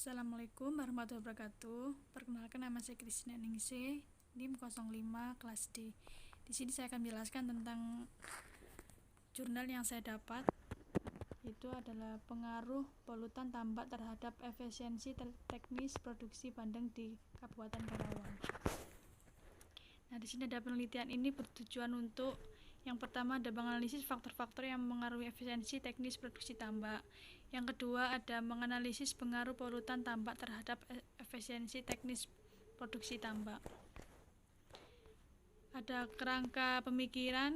Assalamualaikum warahmatullahi wabarakatuh. Perkenalkan, nama saya Kristina Ningsih, NIM 05 kelas D. Di sini saya akan menjelaskan tentang jurnal yang saya dapat. Itu adalah pengaruh polutan tambak terhadap efisiensi teknis produksi bandeng di Kabupaten Karawang. Nah, di sini ada penelitian ini bertujuan untuk yang pertama ada menganalisis faktor-faktor yang mengaruhi efisiensi teknis produksi tambak. Yang kedua ada menganalisis pengaruh polutan tambak terhadap efisiensi teknis produksi tambak. Ada kerangka pemikiran,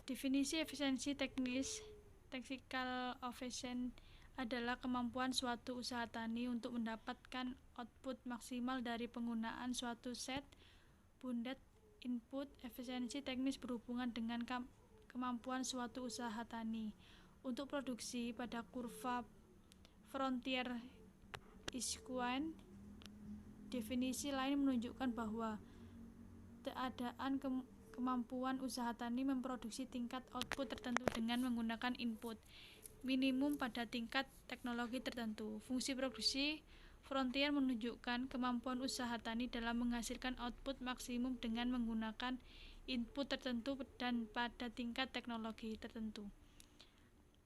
definisi efisiensi teknis. Technical efficiency adalah kemampuan suatu usaha tani untuk mendapatkan output maksimal dari penggunaan suatu set bundet input. Efisiensi teknis berhubungan dengan kemampuan suatu usaha tani untuk produksi pada kurva frontier Iskwan. Definisi lain menunjukkan bahwa keadaan kemampuan usaha tani memproduksi tingkat output tertentu dengan menggunakan input minimum pada tingkat teknologi tertentu. Fungsi produksi frontier menunjukkan kemampuan usaha tani dalam menghasilkan output maksimum dengan menggunakan input tertentu dan pada tingkat teknologi tertentu.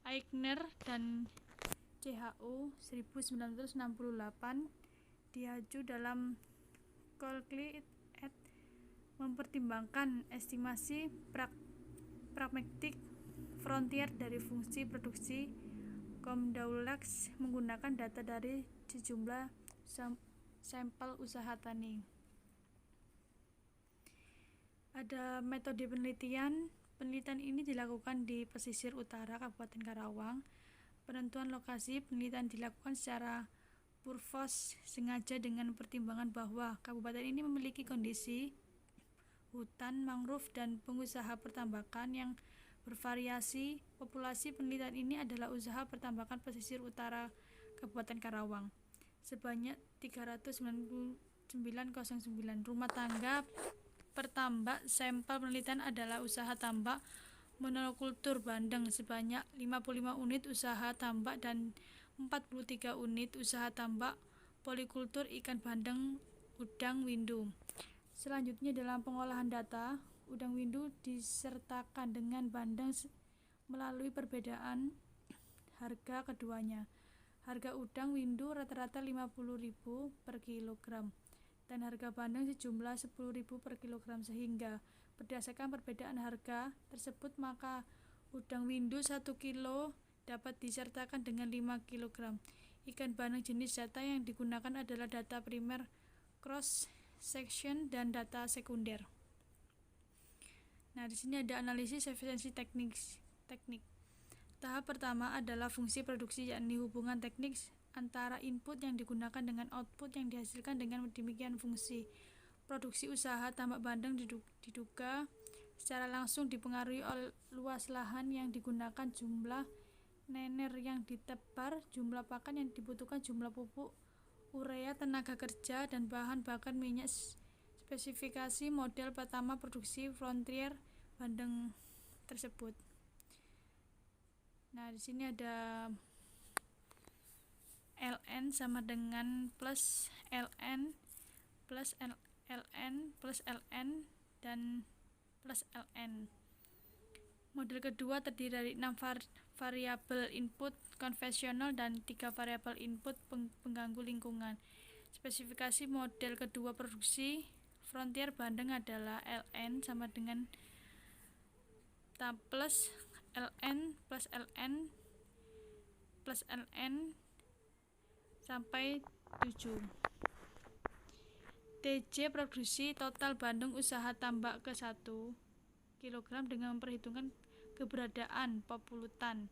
Aigner dan CHU 1968 Diaju dalam Colcli et mempertimbangkan estimasi pragmatik frontier dari fungsi produksi Comdaulax menggunakan data dari sejumlah sampel usaha tani. Ada metode penelitian. Penelitian ini dilakukan di pesisir utara Kabupaten Karawang. Penentuan lokasi penelitian dilakukan secara purpose sengaja dengan pertimbangan bahwa kabupaten ini memiliki kondisi hutan mangrove dan pengusaha pertambakan yang bervariasi. Populasi penelitian ini adalah usaha pertambakan pesisir utara Kabupaten Karawang sebanyak 39909 rumah tangga pertambak. Sampel penelitian adalah usaha tambak monokultur bandeng sebanyak 55 unit usaha tambak dan 43 unit usaha tambak polikultur ikan bandeng udang windu. Selanjutnya dalam pengolahan data, udang windu disertakan dengan bandeng melalui perbedaan harga keduanya. Harga udang windu rata-rata 50.000 per kilogram dan harga bandeng sejumlah 10.000 per kilogram, sehingga berdasarkan perbedaan harga tersebut maka udang windu 1 kilo dapat disertakan dengan 5 kg ikan bandeng. Jenis data yang digunakan adalah data primer cross section dan data sekunder. Nah, di sini ada analisis efisiensi teknik. Tahap pertama adalah fungsi produksi, yakni hubungan teknik antara input yang digunakan dengan output yang dihasilkan. Dengan demikian fungsi produksi usaha tambak bandeng diduga secara langsung dipengaruhi oleh luas lahan yang digunakan, jumlah nener yang ditebar, jumlah pakan yang dibutuhkan, jumlah pupuk, urea, tenaga kerja, dan bahan bakar minyak. Spesifikasi model pertama produksi frontier bandeng tersebut. Nah, di sini ada ln sama dengan plus ln plus ln plus ln dan plus ln. Model kedua terdiri dari 6 variabel input konvensional dan 3 variabel input pengganggu lingkungan. Spesifikasi model kedua produksi frontier bandeng adalah ln sama dengan plus ln plus ln plus ln sampai 7. TJ produksi total bandeng usaha tambak ke 1 kg dengan memperhitungkan keberadaan polutan.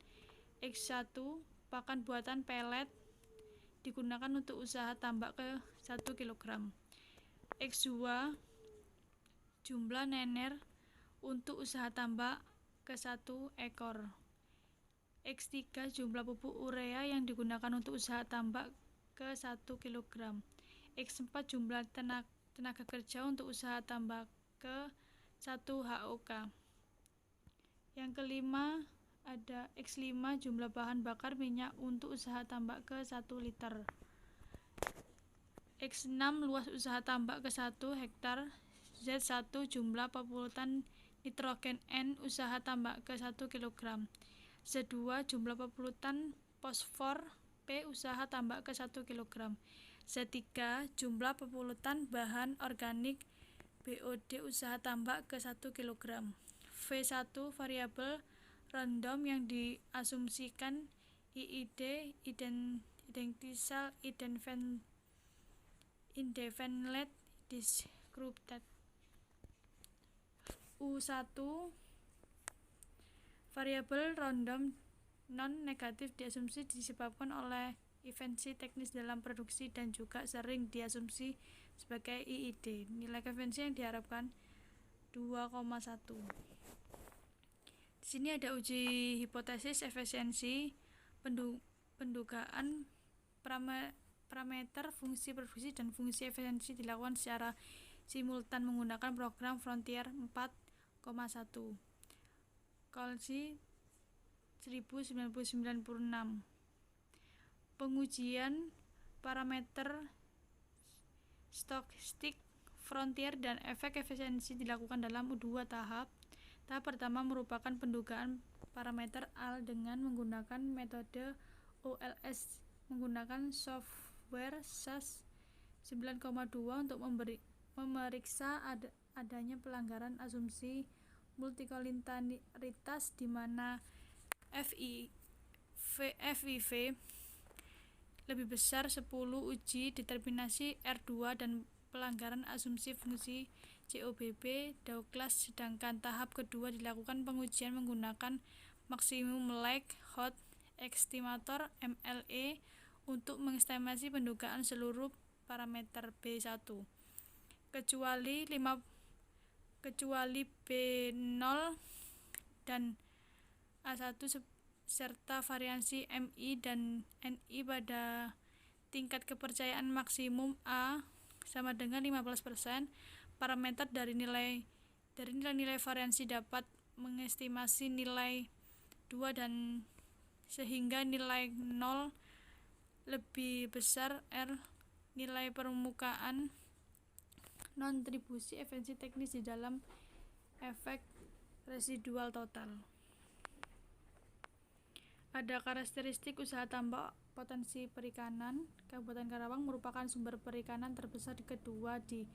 X1 pakan buatan pelet digunakan untuk usaha tambak ke 1 kg. X2 jumlah nener untuk usaha tambak ke 1 ekor. X3 jumlah pupuk urea yang digunakan untuk usaha tambak ke 1 kg. X4 jumlah tenaga kerja untuk usaha tambak ke 1 HOK. Yang kelima ada X5 jumlah bahan bakar minyak untuk usaha tambak ke 1 liter. X6 luas usaha tambak ke 1 hektar. Z1 jumlah polutan nitrogen N usaha tambak ke 1 kg. Z2 jumlah polutan fosfor P usaha tambak ke 1 kg. Z3 jumlah polutan bahan organik BOD usaha tambak ke 1 kg. V1 variabel random yang diasumsikan IID identical indefinite discripted. U1 variabel random non negatif diasumsi disebabkan oleh esensi teknis dalam produksi dan juga sering diasumsi sebagai IID. Nilai konvensi yang diharapkan 2,1. Di sini ada uji hipotesis efisiensi pendugaan parameter fungsi produksi dan fungsi efisiensi dilakukan secara simultan menggunakan program Frontier 4,1 Colzi 1996. Pengujian parameter stokastik Frontier dan efek efisiensi dilakukan dalam 2 tahap. Tahap pertama merupakan pendugaan parameter AL dengan menggunakan metode OLS menggunakan software SAS 9,2 untuk memeriksa adanya pelanggaran asumsi multikolintaritas di mana FIV lebih besar 10 uji determinasi R2 dan pelanggaran asumsi fungsi COBB Douglas, sedangkan tahap kedua dilakukan pengujian menggunakan maksimum likelihood estimator MLE untuk mengestimasi pendugaan seluruh parameter B1 kecuali B0 dan A1 serta variasi MI dan NI pada tingkat kepercayaan maksimum A sama dengan 15%. Parameter dari nilai variasi dapat mengestimasi nilai 2 dan sehingga nilai 0 lebih besar R nilai permukaan kontribusi efisiensi teknis di dalam efek residual total. Ada karakteristik usaha tambak potensi perikanan. Kabupaten Karawang merupakan sumber perikanan terbesar kedua di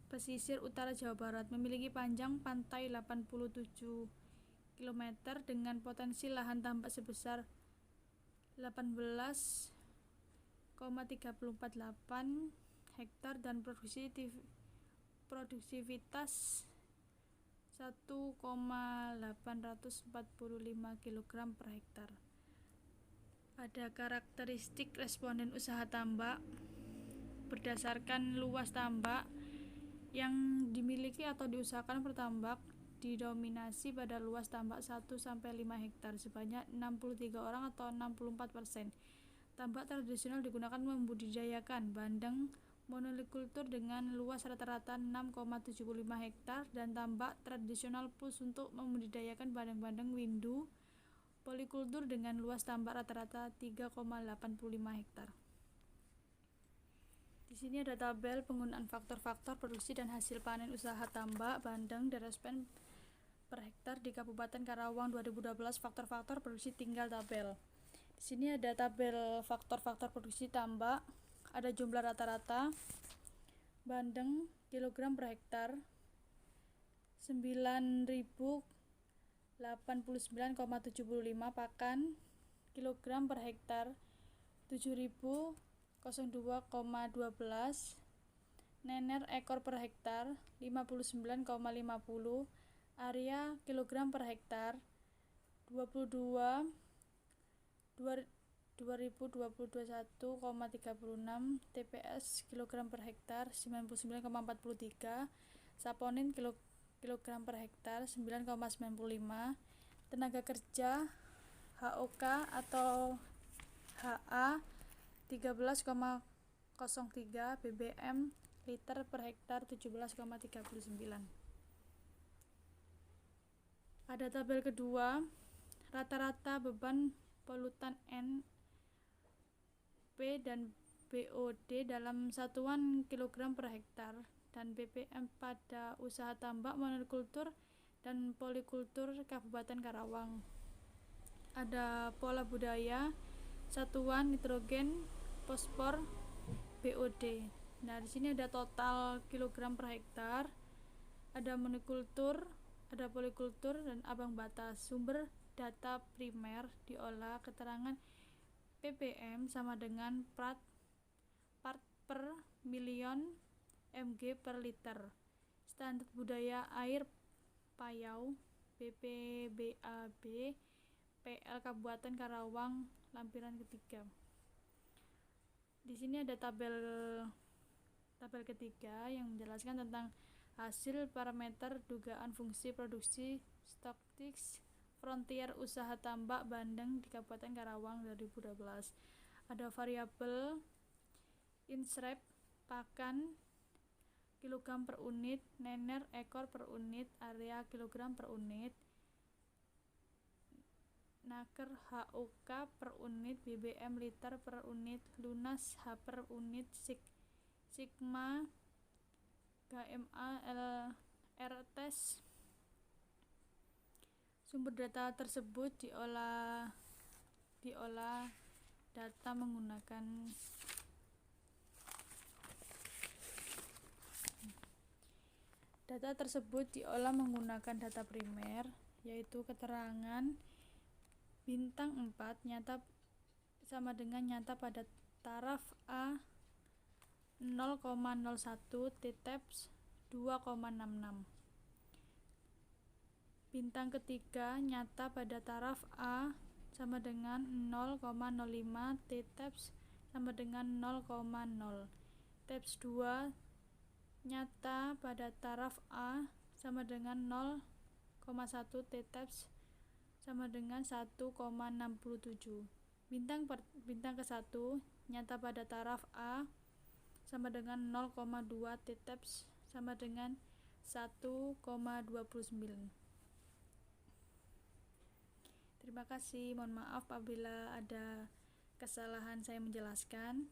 pesisir utara Jawa Barat, memiliki panjang pantai 87 km dengan potensi lahan tambak sebesar 18,348 hektar dan produktivitas 1,845 kg per hektar. Ada karakteristik responden usaha tambak berdasarkan luas tambak yang dimiliki atau diusahakan pertambak didominasi pada luas tambak 1-5 hektar sebanyak 63 orang atau 64%. Tambak tradisional digunakan membudidayakan bandeng monokultur dengan luas rata-rata 6,75 hektar dan tambak tradisional plus untuk membudidayakan bandeng-bandeng windu polikultur dengan luas tambak rata-rata 3,85 hektar. Di sini ada tabel penggunaan faktor-faktor produksi dan hasil panen usaha tambak bandeng DRSPN per hektar di Kabupaten Karawang 2012. Faktor-faktor produksi tinggal tabel. Di sini ada tabel faktor-faktor produksi tambak. Ada jumlah rata-rata bandeng kilogram per hektar 9.089,75 pakan kilogram per hektar 7.002,12 nener ekor per hektar 59,50 area kilogram per hektar 2021,36 TPS kilogram per hektar 99,43 saponin kilogram per hektar 9,95 tenaga kerja HOK atau HA 13,03 BBM liter per hektar 17,39. Pada tabel kedua Rata-rata beban polutan N, P, dan BOD dalam satuan kilogram per hektar dan BPM pada usaha tambak monokultur dan polikultur Kabupaten Karawang. Ada pola budaya, satuan nitrogen, fosfor, BOD. Nah, di sini ada total kilogram per hektar, ada monokultur, ada polikultur, dan ambang batas. Sumber data primer diolah keterangan ppm sama dengan part per milion mg per liter. Standar budaya air Payau BPBAB PL Kabupaten Karawang lampiran ketiga. Di sini ada tabel ketiga yang menjelaskan tentang hasil parameter dugaan fungsi produksi stoktis frontier usaha tambak bandeng di Kabupaten Karawang 2012. Ada variabel insrep pakan kilogram per unit, nener ekor per unit, area kilogram per unit, naker HOK per unit, BBM liter per unit, lunas H per unit, sigma KMA LRTS. Sumber data tersebut diolah data menggunakan data primer, yaitu keterangan bintang 4 nyata sama dengan nyata pada taraf A 0,01 T-TEPS 2,66. Bintang ketiga nyata pada taraf A sama dengan 0,05 T-TEPS sama dengan 0,0. TEPS 2 nyata pada taraf A sama dengan 0,1 T-TEPS sama dengan 1,67. Bintang ke-1 nyata pada taraf A sama dengan 0,2 T-TEPS sama dengan 1,29. Terima kasih, mohon maaf apabila ada kesalahan saya menjelaskan.